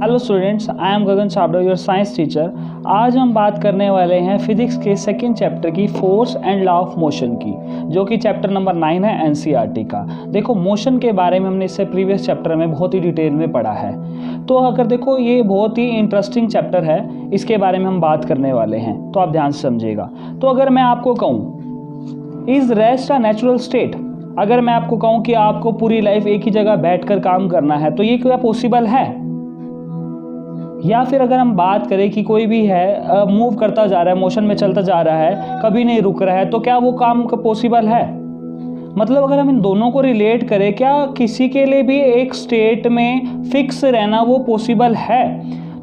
Hello students, I am Gagan Chhabra, your science teacher. आज हम बात करने वाले हैं फिजिक्स के सेकंड चैप्टर की force and law of motion की, जो कि चैप्टर नंबर 9 है एनसीईआरटी का। देखो, मोशन के बारे में हमने इससे प्रीवियस चैप्टर में बहुत ही डिटेल में पढ़ा है। तो अगर देखो, ये बहुत ही इंटरेस्टिंग चैप्टर है, इसके बारे में हम बात करने वाले हैं, तो आप ध्यान से समझिएगा। तो अगर मैं आपको कहूँ is rest a natural state, अगर मैं आपको कहूँ कि आपको पूरी लाइफ एक ही जगह बैठकर काम करना है, तो ये क्या पॉसिबल है? या फिर अगर हम बात करें कि कोई भी है मूव करता जा रहा है, मोशन में चलता जा रहा है, कभी नहीं रुक रहा है, तो क्या वो काम पॉसिबल है? मतलब अगर हम इन दोनों को रिलेट करें, क्या किसी के लिए भी एक स्टेट में फिक्स रहना वो पॉसिबल है?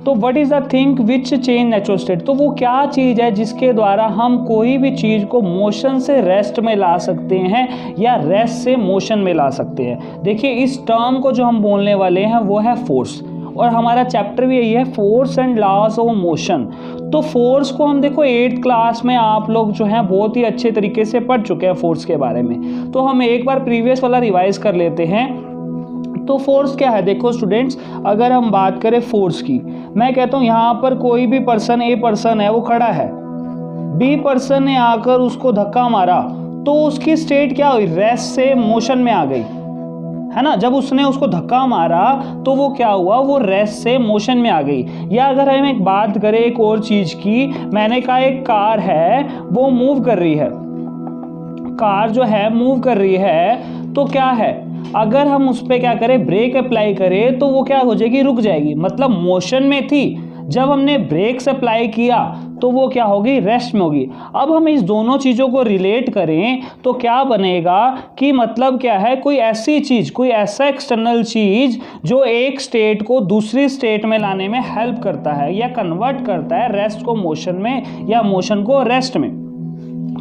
तो what is the thing which change natural state, तो वो क्या चीज़ है जिसके द्वारा हम कोई भी चीज़ को मोशन से रेस्ट में ला सकते हैं या रेस्ट से मोशन में ला सकते हैं? देखिए, इस टर्म को जो हम बोलने वाले हैं वो है फोर्स, और हमारा चैप्टर भी यही है, force and laws of motion. तो फोर्स को हम देखो 8th क्लास में आप लोग जो हैं बहुत ही अच्छे तरीके से पढ़ चुके हैं फोर्स के बारे में। तो हम एक बार प्रीवियस वाला रिवाइज कर लेते हैं। तो फोर्स क्या है? देखो स्टूडेंट्स, अगर हम बात करें फोर्स की, मैं कहता हूँ यहाँ पर कोई भी पर्सन, ए पर्सन है, वो खड़ा है, बी पर्सन ने आकर उसको धक्का मारा, तो उसकी स्टेट क्या हुई? रेस्ट से मोशन में आ गई, है ना। जब उसने उसको धक्का मारा तो वो क्या हुआ? वो रेस्ट से मोशन में आ गई। या अगर हम एक बात करें एक और चीज की, मैंने कहा एक कार है, वो मूव कर रही है, कार जो है मूव कर रही है, तो क्या है, अगर हम उस पर क्या करें, ब्रेक अप्लाई करें, तो वो क्या हो जाएगी? रुक जाएगी। मतलब मोशन में थी, जब हमने ब्रेक अप्लाई किया तो वो क्या होगी? रेस्ट में होगी। अब हम इस दोनों चीज़ों को रिलेट करें तो क्या बनेगा कि मतलब क्या है, कोई ऐसी चीज़, कोई ऐसा एक्सटर्नल चीज़ जो एक स्टेट को दूसरी स्टेट में लाने में हेल्प करता है या कन्वर्ट करता है रेस्ट को मोशन में या मोशन को रेस्ट में।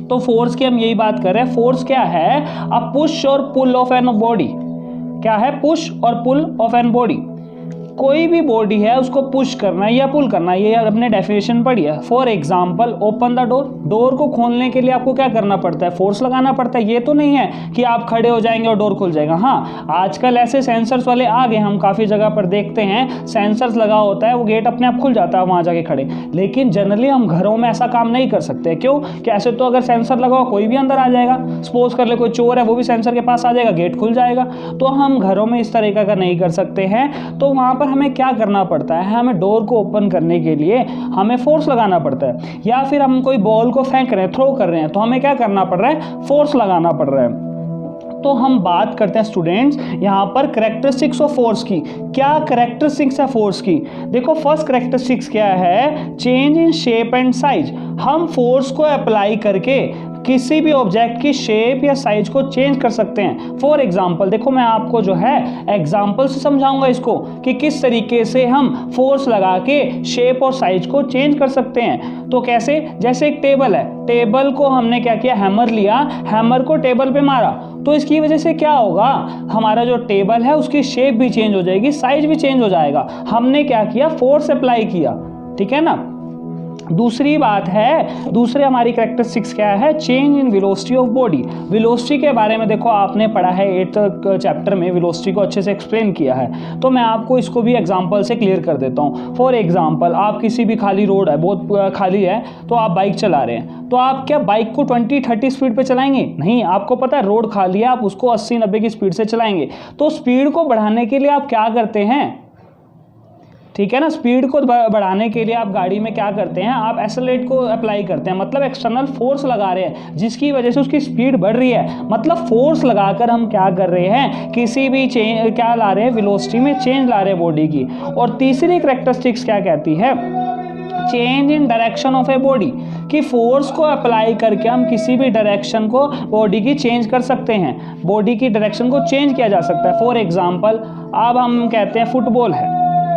तो फोर्स की हम यही बात कर रहे हैं। फोर्स क्या है? अ पुश और पुल ऑफ एन बॉडी। क्या है? पुश और पुल ऑफ एन बॉडी। कोई भी बॉडी है उसको पुश करना है या पुल करना है, ये अपने डेफिनेशन पढ़ी है। For example, open the door, door को खोलने के लिए आपको क्या करना पड़ता है? फोर्स लगाना पड़ता है। ये तो नहीं है कि आप खड़े हो जाएंगे और डोर खुल जाएगा। हाँ, आजकल ऐसे सेंसर्स वाले आ गए, हम काफ़ी जगह पर देखते हैं सेंसर्स लगा होता है, वो गेट अपने आप खुल जाता है वहाँ जाके खड़े। लेकिन जनरली हम घरों में ऐसा काम नहीं कर सकते। क्यों? कि ऐसे तो अगर सेंसर लगा हो कोई भी अंदर आ जाएगा। सपोज कर ले कोई चोर है, वो भी सेंसर के पास आ जाएगा, गेट खुल जाएगा। तो हम घरों में इस तरीके का नहीं कर सकते हैं। तो वहाँ पर हमें क्या करना पड़ता है? हमें डोर को ओपन करने के लिए हमें फोर्स लगाना पड़ता है। या फिर हम कोई बॉल को फेंक रहे हैं, थ्रो कर रहे हैं, तो हमें क्या करना पड़ रहा है? फोर्स लगाना पड़ रहा है। तो हम बात करते हैं स्टूडेंट्स यहाँ पर कैरेक्टरिस्टिक्स ऑफ फोर्स की। क्या कैरेक्टरिस्टिक्स है फोर्स की? देखो, फर्स्ट कैरेक्टरिस्टिक्स क्या है? Change in shape and size. हम फोर्स को अप्लाई करके किसी भी ऑब्जेक्ट की शेप या साइज को चेंज कर सकते हैं। फॉर एग्जाम्पल, देखो मैं आपको जो है एग्जाम्पल से समझाऊंगा इसको कि किस तरीके से हम फोर्स लगा के शेप और साइज को चेंज कर सकते हैं। तो कैसे? जैसे एक टेबल है, टेबल को हमने क्या किया? हैमर लिया, हैमर को टेबल पे मारा, तो इसकी वजह से क्या होगा? हमारा जो टेबल है उसकी शेप भी चेंज हो जाएगी, साइज भी चेंज हो जाएगा। हमने क्या किया? फोर्स अप्लाई किया। ठीक है ना। दूसरी बात है, दूसरे हमारी कैरेक्टरिस्टिक्स क्या है? Change in velocity of body. Velocity के बारे में देखो आपने पढ़ा है 8th चैप्टर में, वेलोसिटी को अच्छे से एक्सप्लेन किया है। तो मैं आपको इसको भी एग्जांपल से क्लियर कर देता हूँ। फॉर एग्जांपल, आप किसी भी खाली रोड है, बहुत खाली है, तो आप बाइक चला रहे हैं, तो आप क्या बाइक को 20-30 स्पीड पे चलाएंगे? नहीं, आपको पता है रोड खाली है, आप उसको 80-90 की स्पीड से चलाएंगे। तो स्पीड को बढ़ाने के लिए आप क्या करते हैं? ठीक है ना। स्पीड को बढ़ाने के लिए आप गाड़ी में क्या करते हैं? आप एक्सेलरेट को अप्लाई करते हैं, मतलब एक्सटर्नल फोर्स लगा रहे हैं जिसकी वजह से उसकी स्पीड बढ़ रही है। मतलब फोर्स लगाकर हम क्या कर रहे हैं? किसी भी चेंज क्या ला रहे हैं? वेलोसिटी में चेंज ला रहे हैं बॉडी की। और तीसरी कैरेक्टरिस्टिक्स क्या कहती है? Change in direction of a body, कि फोर्स को अप्लाई करके हम किसी भी डायरेक्शन को बॉडी की चेंज कर सकते हैं, बॉडी की डायरेक्शन को चेंज किया जा सकता है। फॉर एग्जाम्पल, अब हम कहते हैं फुटबॉल है,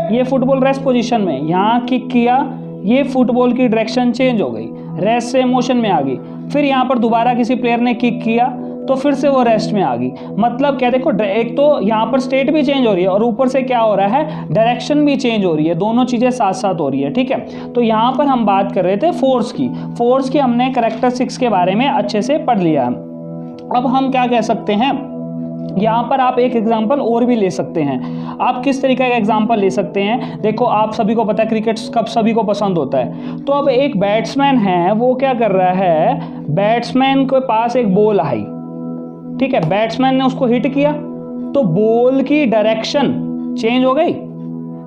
ये फुटबॉल रेस्ट पोजीशन में, यहाँ किक किया, ये फुटबॉल की डायरेक्शन चेंज हो गई, रेस्ट से मोशन में आ गई। फिर यहाँ पर दोबारा किसी प्लेयर ने किक किया तो फिर से वो रेस्ट में आ गई। मतलब क्या, देखो एक तो यहाँ पर स्टेट भी चेंज हो रही है और ऊपर से क्या हो रहा है? डायरेक्शन भी चेंज हो रही है, दोनों चीज़ें साथ साथ हो रही है। ठीक है। तो यहाँ पर हम बात कर रहे थे फोर्स की। फोर्स की हमने कैरेक्टरिस्टिक्स के बारे में अच्छे से पढ़ लिया। अब हम क्या कह सकते हैं? यहाँ पर आप एक एग्जाम्पल और भी ले सकते हैं। आप किस तरीके का एग्जाम्पल ले सकते हैं, देखो आप सभी को पता है क्रिकेट कब सभी को पसंद होता है। तो अब एक बैट्समैन है, वो क्या कर रहा है, बैट्समैन के पास एक बॉल आई, ठीक है, बैट्समैन ने उसको हिट किया, तो बॉल की डायरेक्शन चेंज हो गई,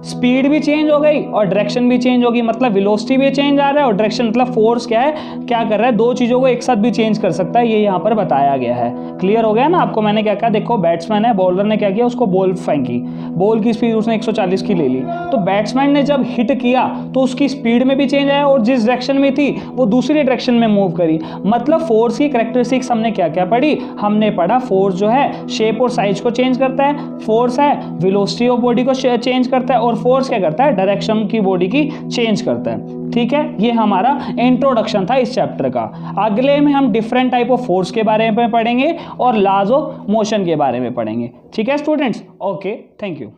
स्पीड भी चेंज हो गई और डायरेक्शन भी चेंज होगी, मतलब वेलोसिटी भी चेंज आ रहा है और डायरेक्शन, मतलब फोर्स क्या है, क्या कर रहा है, दो चीज़ों को एक साथ भी चेंज कर सकता है, ये यहाँ पर बताया गया है। क्लियर हो गया ना आपको मैंने क्या कहा, देखो बैट्समैन है, बॉलर ने क्या किया, उसको बॉल फेंकी, बॉल की स्पीड उसने 140 की ले ली, तो बैट्समैन ने जब हिट किया तो उसकी स्पीड में भी चेंज आया और जिस डायरेक्शन में थी वो दूसरी डायरेक्शन में मूव करी। मतलब फोर्स की कैरेक्टरिस्टिक्स हमने क्या क्या पढ़ी, हमने पढ़ा फोर्स जो है शेप और साइज को चेंज करता है, फोर्स है वेलोसिटी ऑफ बॉडी को चेंज करता है, और फोर्स क्या करता है, डायरेक्शन की बॉडी की चेंज करता है। ठीक है, ये हमारा इंट्रोडक्शन था इस चैप्टर का। अगले में हम डिफरेंट टाइप ऑफ फोर्स के बारे में पढ़ेंगे और लॉज ऑफ मोशन के बारे में पढ़ेंगे। ठीक है स्टूडेंट्स, ओके, थैंक यू।